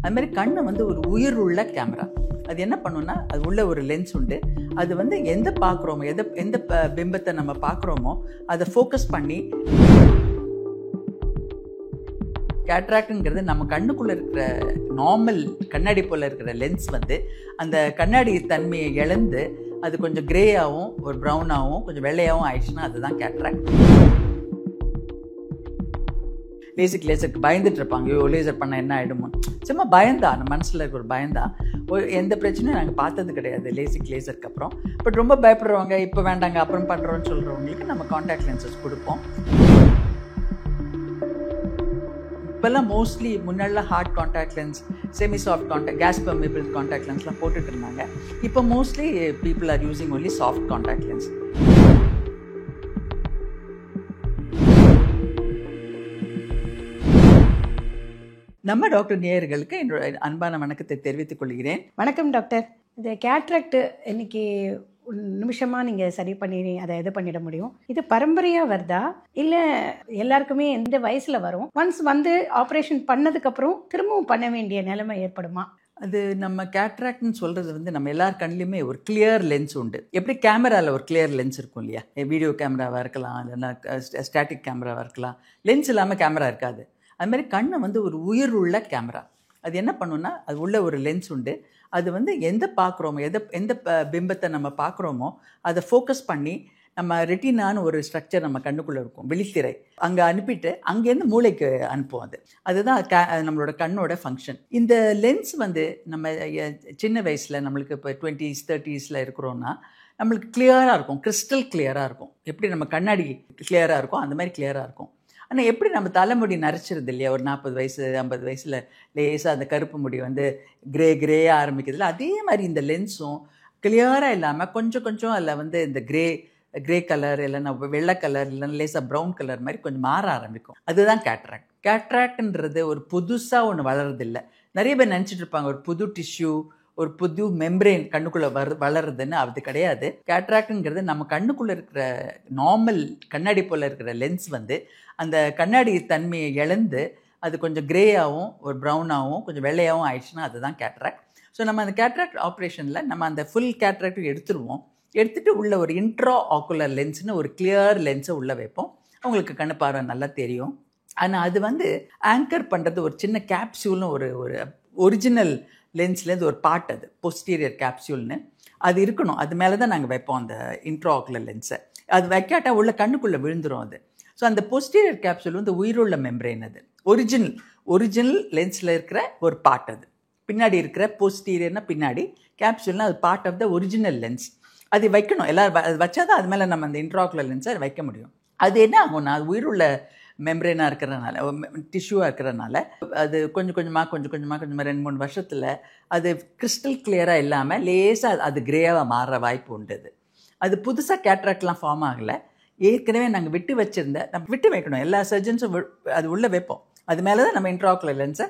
அது மாதிரி கண்ணு வந்து ஒரு உயிர் உள்ள கேமரா. அது என்ன பண்ணுன்னா, அது உள்ள ஒரு லென்ஸ் உண்டு. அது வந்து எந்த பார்க்குறோமோ, எந்த பிம்பத்தை நம்ம பார்க்குறோமோ அதை ஃபோக்கஸ் பண்ணி, கேட்ராக்ட்ங்கிறது நம்ம கண்ணுக்குள்ளே இருக்கிற நார்மல் கண்ணாடி போல் இருக்கிற லென்ஸ் வந்து அந்த கண்ணாடி தன்மையை இழந்து அது கொஞ்சம் கிரேயாகவும் ஒரு ப்ரௌனாகவும் கொஞ்சம் வெள்ளையாகவும் ஆயிடுச்சுன்னா அதுதான் கேட்ராக்ட். லேசருக்கு பயந்துட்டு இருப்பாங்க, ஐயோ லேசர் பண்ணால் என்ன ஆகிடுமோ. சும்மா பயந்தா, நம்ம மனசில் இருக்கிற ஒரு பயந்தா. எந்த பிரச்சனையும் நாங்கள் பார்த்தது கிடையாது லேசருக்கு அப்புறம். பட் ரொம்ப பயப்படுறவங்க, இப்போ வேண்டாங்க அப்புறம் பண்ணுறோன்னு சொல்கிறவங்களுக்கு நம்ம காண்டாக்ட் லென்சஸ் கொடுப்போம். இப்போல்லாம் மோஸ்ட்லி முன்னாடிலாம் hard contact lens, semi soft contact, gas permeable contact லென்ஸ்லாம் போட்டுட்டு இருந்தாங்க. இப்போ mostly people are using only soft contact lens. நம்ம டாக்டர் நேயர்களுக்கு என்னோட அன்பான வணக்கத்தை தெரிவித்துக் கொள்கிறேன். வணக்கம் டாக்டர். இந்த கேட்ராக்ட் இன்னைக்கு நிமிஷமாக நீங்கள் சரி பண்ணி அதை இது பண்ணிட முடியும். இது பரம்பரையாக வருதா இல்லை எல்லாருக்குமே எந்த வயசில் வரும்? ஒன்ஸ் வந்து ஆப்ரேஷன் பண்ணதுக்கப்புறம் திரும்பவும் பண்ண வேண்டிய நிலைமை ஏற்படுமா? அது நம்ம கேட்ராக்ட்னு சொல்கிறது வந்து நம்ம எல்லார் கண்ணிலையுமே ஒரு கிளியர் லென்ஸ் உண்டு. எப்படி கேமராவில் ஒரு கிளியர் லென்ஸ் இருக்கும் இல்லையா? வீடியோ கேமராவாக இருக்கலாம், இல்லைன்னா ஸ்டாட்டிக் கேமராவாக இருக்கலாம். லென்ஸ் இல்லாமல் கேமரா இருக்காது. அது மாதிரி கண்ணை வந்து ஒரு உயிர் உள்ள கேமரா. அது என்ன பண்ணுன்னா, அது உள்ள ஒரு லென்ஸ் உண்டு. அது வந்து எந்த பார்க்குறோமோ, எந்த பிம்பத்தை நம்ம பார்க்குறோமோ அதை ஃபோக்கஸ் பண்ணி நம்ம ரெட்டினான்னு ஒரு ஸ்ட்ரக்சர் நம்ம கண்ணுக்குள்ளே இருக்கும், விழித்திரை, அங்கே அனுப்பிட்டு அங்கேருந்து மூளைக்கு அனுப்புவோம். அதுதான் நம்மளோட கண்ணோட ஃபங்க்ஷன். இந்த லென்ஸ் வந்து நம்ம சின்ன வயசில் நம்மளுக்கு இப்போ 20s 30s இருக்கிறோன்னா நம்மளுக்கு கிளியராக இருக்கும், கிறிஸ்டல் கிளியராக இருக்கும். எப்படி நம்ம கண்ணாடி கிளியராக இருக்கும் அந்த மாதிரி கிளியராக இருக்கும். ஆனால் எப்படி நம்ம தலைமுடி நரைச்சிருது இல்லையா, ஒரு 40 வயசு 50 வயசில் லேசாக அந்த கருப்பு முடி வந்து கிரேயாக ஆரம்பிக்கிறதுல, அதே மாதிரி இந்த லென்ஸும் கிளியராக இல்லாமல் கொஞ்சம் அதில் வந்து இந்த கிரே கலர் இல்லைன்னா வெள்ளை கலர் இல்லைன்னா லேசாக ப்ரௌன் கலர் மாதிரி கொஞ்சம் மாற ஆரம்பிக்கும். அதுதான் கேட்ராக்ட். கேட்ராக்ட்ன்றது ஒரு புதுசாக ஒன்று வளருதில்லை. நிறைய பேர் நினச்சிட்டு இருப்பாங்க ஒரு புது டிஷ்யூ, ஒரு புது மெம்பரேன் கண்ணுக்குள்ளே வளருதுன்னு. அது கிடையாது. கேட்ராக்ட்ங்கிறது நம்ம கண்ணுக்குள்ளே இருக்கிற நார்மல் கண்ணாடி போல் இருக்கிற லென்ஸ் வந்து அந்த கண்ணாடி தன்மையை இழந்து அது கொஞ்சம் கிரேயாகவும் ஒரு ப்ரௌனாகவும் கொஞ்சம் வெள்ளையாகவும் ஆயிடுச்சுன்னா அதுதான் கேட்ராக்ட். ஸோ நம்ம அந்த கேட்ராக்ட் ஆப்ரேஷனில் நம்ம அந்த ஃபுல் கேட்ராக்டும் எடுத்துருவோம். எடுத்துகிட்டு உள்ள ஒரு இன்ட்ரா ஆக்குலர் லென்ஸ்னு ஒரு கிளியர் லென்ஸை உள்ளே வைப்போம். அவங்களுக்கு கண்ணு பார்வை நல்லா தெரியும். ஆனால் அது வந்து ஆங்கர் பண்ணுறது ஒரு சின்ன கேப்சியூல்னு ஒரு ஒரிஜினல் லென்ஸ்லேருந்து ஒரு பார்ட், அது போஸ்டீரியர் கேப்சியூல்னு அது இருக்கணும். அது மேலே தான் நாங்கள் வைப்போம் அந்த இன்ட்ரா ஆக்குலர் லென்ஸை. அது வைக்காட்டா உள்ள கண்ணுக்குள்ளே விழுந்துடும் அது. ஸோ அந்த போஸ்டீரியர் கேப்சூல் வந்து உயிருள்ள மெம்பரேன். அது ஒரிஜினல் லென்ஸில் இருக்கிற ஒரு பார்ட். அது பின்னாடி இருக்கிற போஸ்டீரியர்னா பின்னாடி, கேப்சூல்னா அது part of the original lens. அது வைக்கணும். எல்லோரும் அது வச்சா தான் அது மேலே நம்ம அந்த இன்ட்ராகுலர் லென்ஸை வைக்க முடியும். அது என்ன ஆகும்னா, அது உயிருள்ள மெம்பரேனாக இருக்கிறனால, டிஷ்யூவாக இருக்கிறனால அது கொஞ்சம் கொஞ்சமாக 2-3 வருஷத்தில் அது கிறிஸ்டல் கிளியராக இல்லாமல் லேசாக அது கிரேவாக மாறுற வாய்ப்பு உண்டு. அது புதுசாக கேட்ராக்ட்லாம் ஃபார்ம் ஆகலை. ஏற்கனவே நாங்கள் விட்டு வச்சுருந்த, நம்ம விட்டு வைக்கணும். எல்லா சர்ஜன்ஸும் அது உள்ளே வைப்போம். அது மேலே தான் நம்ம இன்ட்ராகுலர் லென்ஸை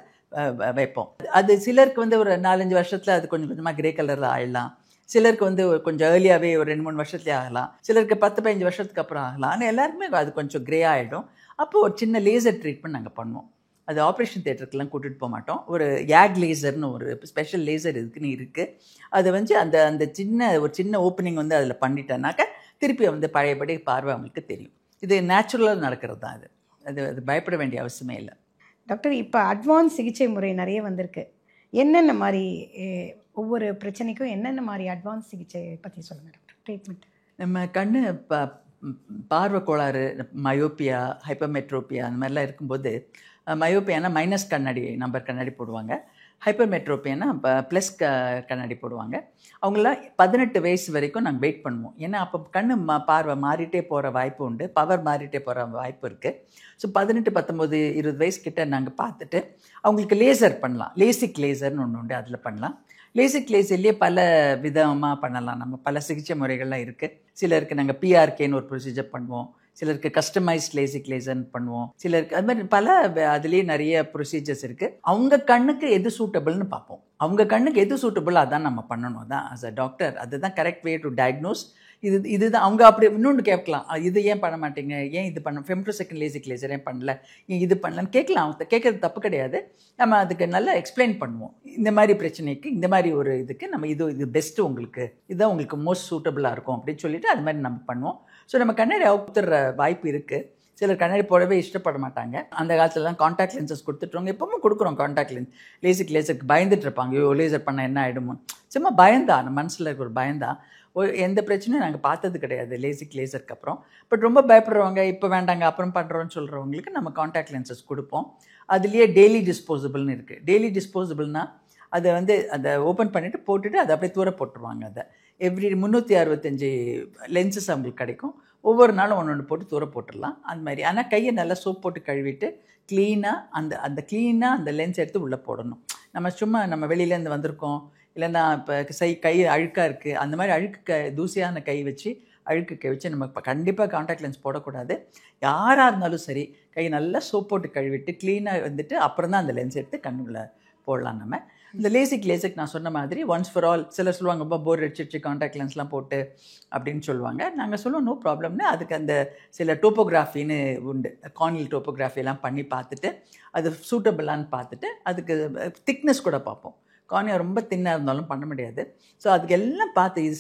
வைப்போம். அது சிலருக்கு வந்து ஒரு 4-5 வருஷத்தில் அது கொஞ்சம் கொஞ்சமாக கிரே கலரில் ஆகிடலாம். சிலருக்கு வந்து கொஞ்சம் ஏர்லியாகவே ஒரு 2-3 வருஷத்துலேயே ஆகலாம். சிலருக்கு 10-15 வருஷத்துக்கு அப்புறம் ஆகலாம். ஆனால் எல்லாருக்குமே அது கொஞ்சம் கிரே ஆகிடும். அப்போது ஒரு சின்ன லேசர் ட்ரீட்மெண்ட் நாங்கள் பண்ணுவோம். அது ஆப்ரேஷன் தியேட்டருக்குலாம் கூட்டிகிட்டு போக மாட்டோம். ஒரு யாக் லேசர்னு ஒரு ஸ்பெஷல் லேசர் இதுக்குன்னு இருக்குது. அது வந்து அந்த சின்ன ஓப்பனிங் வந்து அதில் பண்ணிட்டேன்னாக்க திருப்பி வந்து பழையபடி பார்வை அவங்களுக்கு தெரியும். இது நேச்சுரலாக நடக்கிறது தான். அது பயப்பட வேண்டிய அவசியமே இல்லை. டாக்டர், இப்போ அட்வான்ஸ் சிகிச்சை முறை நிறைய வந்திருக்கு. என்னென்ன மாதிரி ஒவ்வொரு பிரச்சனைக்கும் என்னென்ன மாதிரி அட்வான்ஸ் சிகிச்சை பற்றி சொல்லுங்கள் டாக்டர். ட்ரீட்மெண்ட் நம்ம கண்ணு பார்வை கோளாறு, மயோப்பியா, ஹைப்பர்மெட்ரோப்பியா அந்த மாதிரிலாம் இருக்கும்போது, மயோப்பியானா மைனஸ் நம்பர் கண்ணாடி போடுவாங்க. ஹைப்பர்மெட்ரோப்பியானா ப்ளஸ் கண்ணாடி போடுவாங்க. அவங்களாம் 18 வயசு வரைக்கும் நாங்கள் வெயிட் பண்ணுவோம். ஏன்னா அப்போ கண்ணு பார்வை மாறிட்டே போகிற வாய்ப்பு உண்டு, பவர் மாறிட்டே போகிற வாய்ப்பு இருக்குது. ஸோ 18, 19, 20 வயசு கிட்ட நாங்கள் பார்த்துட்டு அவங்களுக்கு லேசர் பண்ணலாம். லேசிக் லேசர்னு ஒன்று உண்டு, அதில் பண்ணலாம். லேசிக் லேசர்லேயே பல விதமாக பண்ணலாம். நம்ம பல சிகிச்சை முறைகள்லாம் இருக்குது. சிலருக்கு நாங்கள் பிஆர்கேன்னு ஒரு ப்ரொசீஜர் பண்ணுவோம். சிலருக்கு கஸ்டமைஸ்ட் லேசிக் லேசர்னு பண்ணுவோம். சிலருக்கு அது மாதிரி பல அதுலேயே நிறைய ப்ரொசீஜர்ஸ் இருக்குது. அவங்க கண்ணுக்கு எது சூட்டபிள்னு பார்ப்போம். அவங்க கண்ணுக்கு எது சூட்டபிள் அதான் நம்ம பண்ணணும். தான் ஆஸ் அ டாக்டர் அதுதான் கரெக்ட் வே டு டயக்னோஸ். இதுதான் அவங்க அப்படி இன்னொன்று கேட்கலாம், இது ஏன் பண்ண மாட்டீங்க, ஏன் இது பண்ண ஃபெம்டோசெகண்ட் லேசிக் லேசர் ஏன் பண்ணல, ஏன் இது பண்ணலன்னு கேட்கலாம். அவங்க கேட்கறது தப்பு கிடையாது. நம்ம அதுக்கு நல்லா எக்ஸ்பிளைன் பண்ணுவோம். இந்த மாதிரி பிரச்சனைக்கு இந்த மாதிரி ஒரு இதுக்கு நம்ம இது பெஸ்ட்டு, உங்களுக்கு இதுதான் உங்களுக்கு மோஸ்ட் சூட்டபுளாக இருக்கும் அப்படின்னு சொல்லிட்டு அது மாதிரி நம்ம பண்ணுவோம். ஸோ நம்ம கண்ணாடி அவுத்துற வாய்ப்பு இருக்குது. சிலர் கண்ணாடி போடவே இஷ்டப்பட மாட்டாங்க. அந்த காலத்துலலாம் காண்டாக்ட் லென்சஸ் கொடுத்துட்ருவாங்க. எப்பவும் கொடுக்குறோம் காண்டாக்ட் லென்ஸ். லேசருக்கு பயந்துட்டு இருப்பாங்க, ஐயோ லேசர் பண்ணால் என்ன ஆகிடுமோ, சும்மா பயந்தா, நம்ம மனசில் இருக்க ஒரு பயந்தா. எந்த பிரச்சனையும் நாங்கள் பார்த்தது கிடையாது லேசருக்கு அப்புறம். பட் ரொம்ப பயப்படுறவங்க, இப்போ வேண்டாங்க அப்புறம் பண்ணுறோன்னு சொல்கிறவங்களுக்கு நம்ம காண்டாக்ட் லென்சஸ் கொடுப்போம். அதுலேயே டெய்லி டிஸ்போசபிள்னு இருக்குது. டெய்லி டிஸ்போசபிள்னால் அதை வந்து அதை ஓப்பன் பண்ணிவிட்டு போட்டுட்டு அதை அப்படியே தூர போட்டுருவாங்க. அதை எவ்ரி 365 லென்சஸ் அவங்களுக்கு கிடைக்கும். ஒவ்வொரு நாளும் ஒன்று போட்டு தூர போட்டுடலாம் அந்த மாதிரி. ஆனால் கையை நல்லா சோப் போட்டு கழுவிட்டு க்ளீனாக அந்த லென்ஸ் எடுத்து உள்ளே போடணும். நம்ம சும்மா நம்ம வெளியிலேருந்து வந்திருக்கோம், இல்லைன்னா இப்போ கை அழுக்காக இருக்குது, அந்த மாதிரி தூசியான கை வச்சு அழுக்கு கை வச்சு நம்ம இப்போ கண்டிப்பாக காண்டாக்ட் லென்ஸ் போடக்கூடாது. யாராக இருந்தாலும் சரி கை நல்லா சோப் போட்டு கழுவிட்டு க்ளீனாக வந்துட்டு அப்புறம் தான் அந்த லென்ஸ் எடுத்து கண்ணுக்குள்ளே போடலாம். நம்ம இந்த லேசிக் நான் சொன்ன மாதிரி ஒன்ஸ் ஃபார் ஆல். சிலர் சொல்லுவாங்க ரொம்ப போர் அடிச்சிடுச்சு காண்டாக்ட் லென்ஸ்லாம் போட்டு அப்படின்னு சொல்லுவாங்க. நாங்கள் சொல்லுவோம் நோ ப்ராப்ளம்னு. அதுக்கு அந்த சில டோப்போகிராஃபின்னு உண்டு, கார்னியல் டோப்போகிராஃபியெல்லாம் பண்ணி பார்த்துட்டு அது சூட்டபிளான்னு பார்த்துட்டு அதுக்கு திக்னஸ் கூட பார்ப்போம். கார்னியா ரொம்ப தின்னாக இருந்தாலும் பண்ண முடியாது. ஸோ அதுக்கு எல்லாம் பார்த்து இது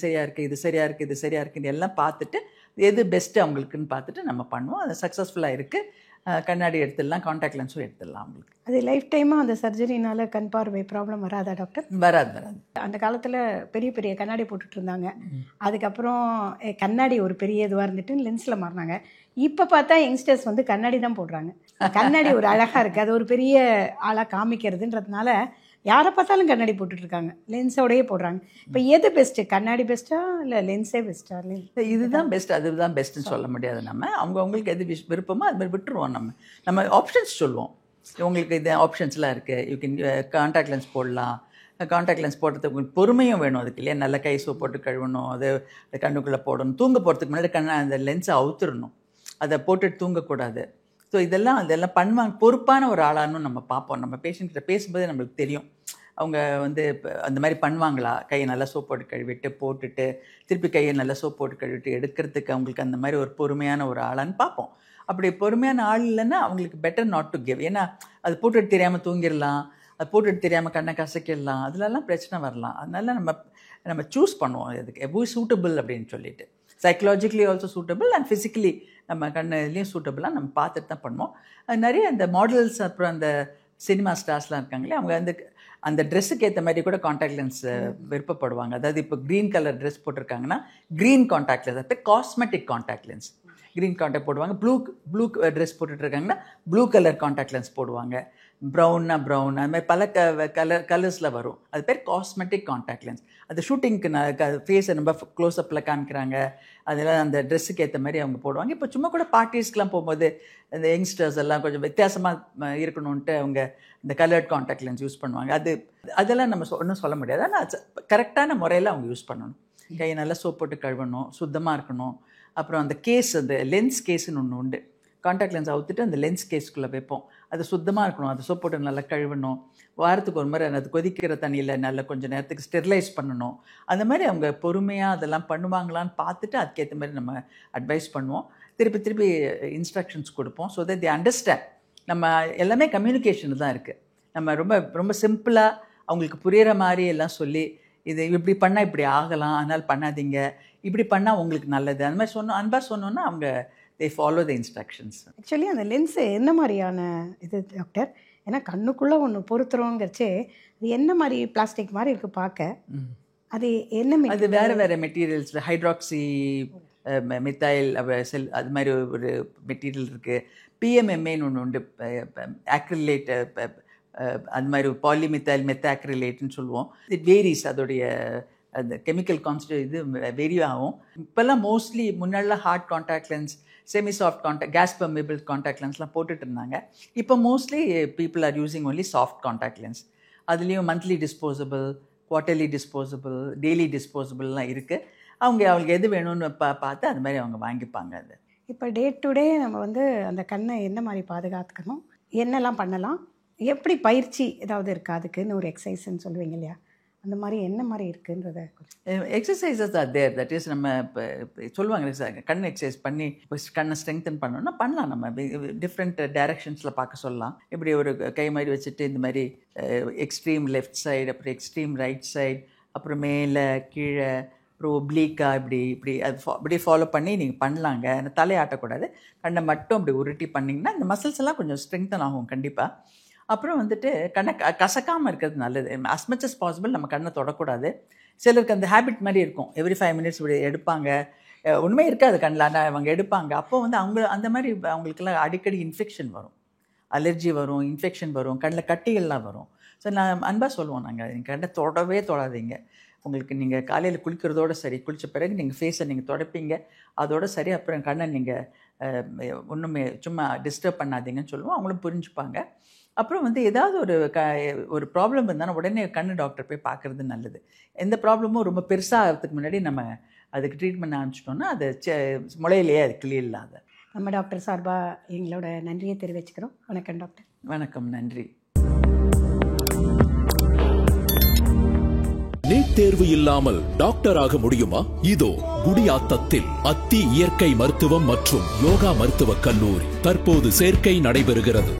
சரியாக இருக்குன்னு எல்லாம் பார்த்துட்டு எது பெஸ்ட்டு அவங்களுக்குன்னு பார்த்துட்டு நம்ம பண்ணுவோம். அது சக்ஸஸ்ஃபுல்லாக இருக்குது. கண்ணாடி எடுத்துடலாம், காண்டாக்ட் லென்ஸும் எடுத்துடலாம் அவங்களுக்கு. அது லைஃப் டைமாக அந்த சர்ஜரினால கண் பார்வை ப்ராப்ளம் வராதா டாக்டர்? வராது. அந்த காலத்தில் பெரிய பெரிய கண்ணாடி போட்டுட்டு இருந்தாங்க. அதுக்கப்புறம் கண்ணாடி ஒரு பெரிய இதுவாக இருந்துட்டு லென்ஸில் மாறினாங்க. இப்போ பார்த்தா யங்ஸ்டர்ஸ் வந்து கண்ணாடி தான் போடுறாங்க. கண்ணாடி ஒரு அழகாக இருக்குது, அது ஒரு பெரிய ஆளாக காமிக்கிறதுன்றதுனால யாரை பார்த்தாலும் கண்ணாடி போட்டுட்ருக்காங்க, லென்ஸோடையே போடுறாங்க. இப்போ எது பெஸ்ட்டு, கண்ணாடி பெஸ்ட்டா இல்லை லென்ஸே பெஸ்ட்டா? இதுதான் பெஸ்ட் அதுதான் பெஸ்ட்டுன்னு சொல்ல முடியாது. நம்ம அவங்களுக்கு எது விருப்பமோ அது மாதிரி விட்டுருவோம். நம்ம ஆப்ஷன்ஸ் சொல்லுவோம். உங்களுக்கு இது ஆப்ஷன்ஸ்லாம் இருக்குது, யூ கேன் காண்டாக்ட் லென்ஸ் போடலாம். காண்டாக்ட் லென்ஸ் போடுறதுக்கு உங்களுக்கு பொறுமையும் வேணும் அதுக்கு இல்லையா. நல்ல கை சோப் போட்டு கழுவணும், அது கண்ணுக்குள்ளே போடணும். தூங்க போகிறதுக்கு முன்னாடி அந்த லென்ஸை அவுத்துடணும், அதை போட்டுட்டு தூங்கக்கூடாது. ஸோ அதெல்லாம் பண்ணுவாங்க. பொறுப்பான ஒரு ஆளானும் நம்ம பார்ப்போம். நம்ம பேஷண்ட்கிட்ட பேசும்போதே நம்மளுக்கு தெரியும் அவங்க வந்து அந்த மாதிரி பண்ணுவாங்களா. கையை நல்லா சோப் போட்டு கழுவிட்டு போட்டுட்டு திருப்பி கையை நல்லா சோப் போட்டு கழுவிட்டு எடுக்கிறதுக்கு அவங்களுக்கு அந்த மாதிரி ஒரு பொறுமையான ஒரு ஆளான்னு பார்ப்போம். அப்படி பொறுமையான ஆள் இல்லைன்னா அவங்களுக்கு பெட்டர் நாட் டு கிவ். ஏன்னா அது போட்டுட்டு தெரியாமல் தூங்கிடலாம், அது போட்டுட்டு தெரியாமல் கண்ணை கசக்கிடலாம், அதுலலாம் பிரச்சனை வரலாம். அதனால நம்ம சூஸ் பண்ணுவோம் அதுக்கு எவ்வளோ சூட்டபிள் அப்படின்னு சொல்லிட்டு. Psychologically also suitable and physically நம்ம கண்ணுலேயும் சூட்டபிளாக நம்ம பார்த்துட்டு தான் பண்ணுவோம். நிறைய அந்த மாடல்ஸ் அப்புறம் அந்த சினிமா ஸ்டார்ஸ்லாம் இருக்காங்களே, அவங்க அந்த ட்ரெஸ்ஸுக்கு ஏற்ற மாதிரி கூட காண்டாக்ட் லென்ஸ் விருப்பப்படுவாங்க. அதாவது இப்போ க்ரீன் கலர் ட்ரெஸ் போட்டிருக்காங்கன்னா க்ரீன் காண்டாக்ட் லென்ஸ், அது cosmetic contact lens, green contact போடுவாங்க. ப்ளூ ட்ரெஸ் போட்டுட்ருக்காங்கன்னா ப்ளூ கலர் காண்டாக்ட் லென்ஸ் போடுவாங்க. ப்ரௌன்னா ப்ரௌன், அது மாதிரி பல கலர்ஸில் வரும். அது பேர் காஸ்மெட்டிக் காண்டாக்ட் லென்ஸ். அது ஷூட்டிங்க்கு ஃபேஸை ரொம்ப க்ளோஸ்அப்பில் காமிக்கிறாங்க, அதெல்லாம் அந்த ட்ரெஸ்ஸுக்கு ஏற்ற மாதிரி அவங்க போடுவாங்க. இப்போ சும்மா கூட பார்ட்டிஸ்க்கெலாம் போகும்போது இந்த யங்ஸ்டர்ஸ் எல்லாம் கொஞ்சம் வித்தியாசமாக இருக்கணும்ன்ட்டு அவங்க இந்த கலர்ட் காண்டாக்ட் லென்ஸ் யூஸ் பண்ணுவாங்க. அதெல்லாம் நம்ம ஒன்றும் சொல்ல முடியாது. ஆனால் கரெக்டான முறையில் அவங்க யூஸ் பண்ணணும். கையை நல்லா சோப் போட்டு கழுவணும், சுத்தமாக இருக்கணும். அப்புறம் அந்த கேஸ், அந்த லென்ஸ் கேஸுன்னு ஒன்று உண்டு. காண்டாக்ட் லென்ஸ் அவுத்துட்டு அந்த லென்ஸ் கேஸ்க்குள்ளே வைப்போம். அது சுத்தமாக இருக்கணும், அது சோப் போட்டு நல்லா கழுவணும். வாரத்துக்கு ஒரு முறை அது கொதிக்கிற தண்ணியில் நல்லா கொஞ்சம் நேரத்துக்கு ஸ்டெரிலைஸ் பண்ணணும். அந்த மாதிரி அவங்க பொறுமையாக அதெல்லாம் பண்ணுவாங்களான்னு பார்த்துட்டு அதுக்கேற்ற மாதிரி நம்ம அட்வைஸ் பண்ணுவோம். திருப்பி இன்ஸ்ட்ரக்ஷன்ஸ் கொடுப்போம். So that the understand. நம்ம எல்லாமே கம்யூனிகேஷன் தான் இருக்குது. நம்ம ரொம்ப ரொம்ப சிம்பிளாக அவங்களுக்கு புரிகிற மாதிரி எல்லாம் சொல்லி, இது இப்படி பண்ணால் இப்படி ஆகலாம், அதனால் பண்ணாதீங்க, இப்படி பண்ணால் உங்களுக்கு நல்லது, அந்த மாதிரி அன்பாக சொன்னோன்னா அவங்க they follow the instructions. Actually அந்த லென்ஸு என்ன மாதிரியான இது டாக்டர்? ஏன்னா கண்ணுக்குள்ளே ஒன்று பொருத்துறோங்கிறச்சே அது என்ன மாதிரி பிளாஸ்டிக் மாதிரி இருக்குது பார்க்க. அது என்ன? அது வேறு மெட்டீரியல்ஸ், ஹைட்ராக்சி மித்தைல் அது மாதிரி ஒரு மெட்டீரியல் இருக்குது. பிஎம்எம்ஏன்னு ஒன்று உண்டு, ஆக்ரிலேட், அது மாதிரி பாலிமித்தைல் மெத்தாக்ரிலேட்னு சொல்லுவோம். இட் வேரிஸ், அதோடைய அந்த கெமிக்கல் இது வெரி ஆகும். இப்போல்லாம் மோஸ்ட்லி முன்னாடிலாம் hard contact lens, semi soft contact, gas permeable contact லென்ஸ்லாம் போட்டுட்டு இருந்தாங்க. இப்போ mostly people are using only soft contact lens. அதுலேயும் monthly disposable, quarterly disposable, daily டிஸ்போசபிள்லாம் இருக்குது. அவங்களுக்கு எது வேணும்னு பார்த்து அது மாதிரி அவங்க வாங்கிப்பாங்க. அது இப்போ டே டு டே நம்ம வந்து அந்த கண்ணை என்ன மாதிரி பாதுகாத்துக்கணும், என்னெல்லாம் பண்ணலாம், எப்படி பயிற்சி ஏதாவது இருக்கா அதுக்குன்னு ஒரு எக்ஸசைஸ்ன்னு சொல்லுவீங்க இல்லையா, அந்த மாதிரி என்ன மாதிரி இருக்குன்றத exercises are there. That is நம்ம இப்போ சொல்லுவாங்க கண் எக்ஸசைஸ் பண்ணி கண்ணை ஸ்ட்ரெங்தன் பண்ணோம்னா பண்ணலாம். நம்ம டிஃப்ரெண்ட் டைரக்ஷன்ஸில் பார்க்க சொல்லலாம். இப்படி ஒரு கை மாதிரி வச்சுட்டு இந்த மாதிரி எக்ஸ்ட்ரீம் லெஃப்ட் சைடு, அப்புறம் எக்ஸ்ட்ரீம் ரைட் சைடு, அப்புறம் மேலே கீழே, அப்புறம் ஒப்ளீக்காக இப்படி அது அப்படியே ஃபாலோ பண்ணி நீங்கள் பண்ணலாங்க. அந்த தலையாட்டக்கூடாது, கண்ணை மட்டும் அப்படி உருட்டி பண்ணிங்கன்னா இந்த மசில்ஸ் எல்லாம் கொஞ்சம் ஸ்ட்ரெங்தன் ஆகும் கண்டிப்பாக. அப்புறம் வந்துட்டு கண்ணை கசக்காமல் இருக்கிறது நல்லது. as much as possible நம்ம கண்ணை தொடக்கூடாது. சிலருக்கு அந்த ஹேபிட் மாதிரி இருக்கும், எவ்ரி 5 minutes இப்படி எடுப்பாங்க, ஒன்றுமே இருக்காது கண்ணில், ஆனால் அவங்க எடுப்பாங்க. அப்போது வந்து அவங்க அந்த மாதிரி அவங்களுக்கெல்லாம் அடிக்கடி இன்ஃபெக்ஷன் வரும், அலர்ஜி வரும், இன்ஃபெக்ஷன் வரும், கண்ணில் கட்டிகள்லாம் வரும். ஸோ நான் அன்பாக சொல்லுவோம், நாங்கள் நீங்கள் கண்ணை தொடவே தொடாதீங்க. உங்களுக்கு நீங்கள் காலையில் குளிக்கிறதோட சரி, குளித்த பிறகு நீங்கள் ஃபேஸை நீங்கள் துடைப்பீங்க, அதோட சரி. அப்புறம் கண்ணை நீங்கள் ஒன்றுமே சும்மா டிஸ்டர்ப் பண்ணாதீங்கன்னு சொல்லுவோம். அவங்களும் புரிஞ்சுப்பாங்க. அப்புறம் வந்து ஏதாவது ஒரு ப்ராப்ளம் இருந்தாலும் உடனே கண்ணு டாக்டர் போய் பார்க்குறது நல்லது. எந்த ப்ராப்ளமும் ரொம்ப பெருசாகிறதுக்கு முன்னாடி நம்ம அதுக்கு ட்ரீட்மெண்ட் ஆரம்பிச்சிட்டோம்னா அது முளையிலேயே அது கிளியர் இல்லாத. நம்ம டாக்டர் சார்பாக எங்களோட நன்றியை தெரிவிச்சுக்கிறோம். வணக்கம் டாக்டர். வணக்கம், நன்றி. நீட் தேர்வு இல்லாமல் டாக்டர் ஆக முடியுமா? இதோ குடியாத்தத்தில் அத்தி இயற்கை மருத்துவம் மற்றும் யோகா மருத்துவக் கல்லூரி தற்போது சேர்க்கை நடைபெறுகிறது.